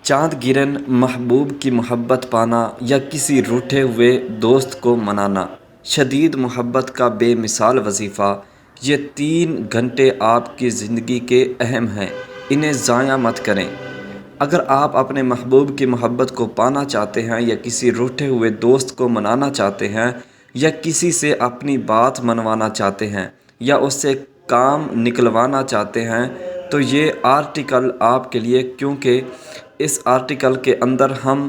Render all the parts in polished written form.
چاند گرن، محبوب کی محبت پانا یا کسی روٹھے ہوئے دوست کو منانا، شدید محبت کا بے مثال وظیفہ۔ یہ 3 گھنٹے آپ کی زندگی کے اہم ہیں، انہیں ضائع مت کریں۔ اگر آپ اپنے محبوب کی محبت کو پانا چاہتے ہیں یا کسی روٹھے ہوئے دوست کو منانا چاہتے ہیں یا کسی سے اپنی بات منوانا چاہتے ہیں یا اس سے کام نکلوانا چاہتے ہیں تو یہ آرٹیکل آپ کے لیے، کیونکہ اس آرٹیکل کے اندر ہم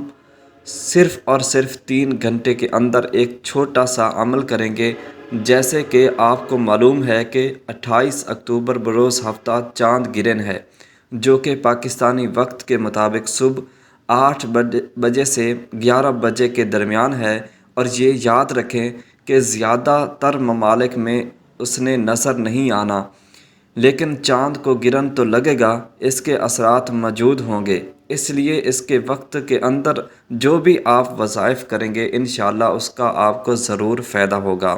صرف اور صرف 3 گھنٹے کے اندر ایک چھوٹا سا عمل کریں گے۔ جیسے کہ آپ کو معلوم ہے کہ 28 اکتوبر بروز ہفتہ چاند گرہن ہے، جو کہ پاکستانی وقت کے مطابق صبح 8 بجے سے 11 بجے کے درمیان ہے، اور یہ یاد رکھیں کہ زیادہ تر ممالک میں اس نے نظر نہیں آنا، لیکن چاند کو گرہن تو لگے گا، اس کے اثرات موجود ہوں گے۔ اس لیے اس کے وقت کے اندر جو بھی آپ وظائف کریں گے انشاءاللہ اس کا آپ کو ضرور فائدہ ہوگا۔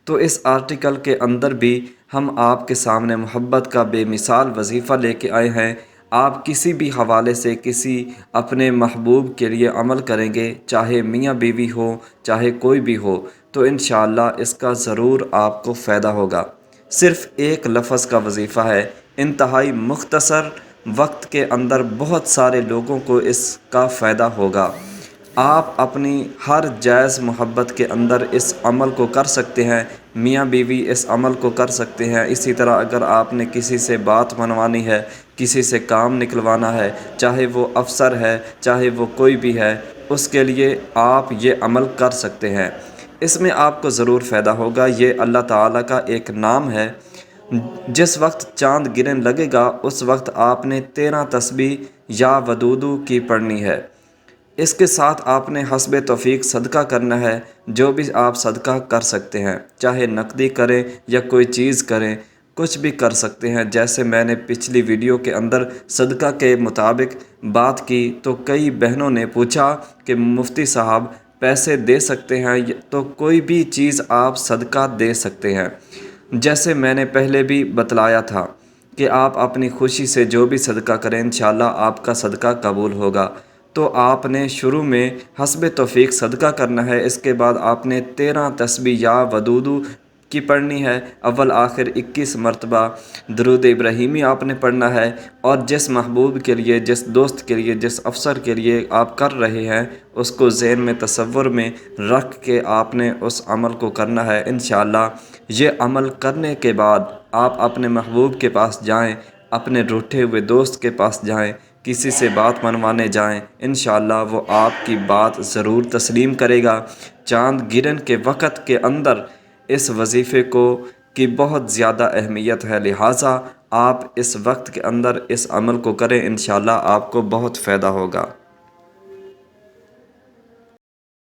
تو اس آرٹیکل کے اندر بھی ہم آپ کے سامنے محبت کا بے مثال وظیفہ لے کے آئے ہیں۔ آپ کسی بھی حوالے سے کسی اپنے محبوب کے لیے عمل کریں گے، چاہے میاں بیوی ہو، چاہے کوئی بھی ہو، تو انشاءاللہ اس کا ضرور آپ کو فائدہ ہوگا۔ صرف ایک لفظ کا وظیفہ ہے، انتہائی مختصر وقت کے اندر بہت سارے لوگوں کو اس کا فائدہ ہوگا۔ آپ اپنی ہر جائز محبت کے اندر اس عمل کو کر سکتے ہیں، میاں بیوی اس عمل کو کر سکتے ہیں۔ اسی طرح اگر آپ نے کسی سے بات منوانی ہے، کسی سے کام نکلوانا ہے، چاہے وہ افسر ہے، چاہے وہ کوئی بھی ہے، اس کے لیے آپ یہ عمل کر سکتے ہیں۔ اس میں آپ کو ضرور فائدہ ہوگا۔ یہ اللہ تعالیٰ کا ایک نام ہے۔ جس وقت چاند گرہن لگے گا اس وقت آپ نے 13 تسبیح یا ودودو کی پڑھنی ہے۔ اس کے ساتھ آپ نے حسب توفیق صدقہ کرنا ہے، جو بھی آپ صدقہ کر سکتے ہیں، چاہے نقدی کریں یا کوئی چیز کریں، کچھ بھی کر سکتے ہیں۔ جیسے میں نے پچھلی ویڈیو کے اندر صدقہ کے مطابق بات کی تو کئی بہنوں نے پوچھا کہ مفتی صاحب پیسے دے سکتے ہیں، تو کوئی بھی چیز آپ صدقہ دے سکتے ہیں۔ جیسے میں نے پہلے بھی بتلایا تھا کہ آپ اپنی خوشی سے جو بھی صدقہ کریں انشاءاللہ آپ کا صدقہ قبول ہوگا۔ تو آپ نے شروع میں حسب توفیق صدقہ کرنا ہے، اس کے بعد آپ نے 13 تسبیح یا ودودو کی پڑھنی ہے، اول آخر 21 مرتبہ درود ابراہیمی آپ نے پڑھنا ہے، اور جس محبوب کے لیے، جس دوست کے لیے، جس افسر کے لیے آپ کر رہے ہیں اس کو ذہن میں تصور میں رکھ کے آپ نے اس عمل کو کرنا ہے۔ انشاءاللہ یہ عمل کرنے کے بعد آپ اپنے محبوب کے پاس جائیں، اپنے روٹھے ہوئے دوست کے پاس جائیں، کسی سے بات منوانے جائیں، انشاءاللہ وہ آپ کی بات ضرور تسلیم کرے گا۔ چاند گرہن کے وقت کے اندر اس وظیفے کی بہت زیادہ اہمیت ہے، لہٰذا آپ اس وقت کے اندر اس عمل کو کریں، انشاءاللہ آپ کو بہت فائدہ ہوگا۔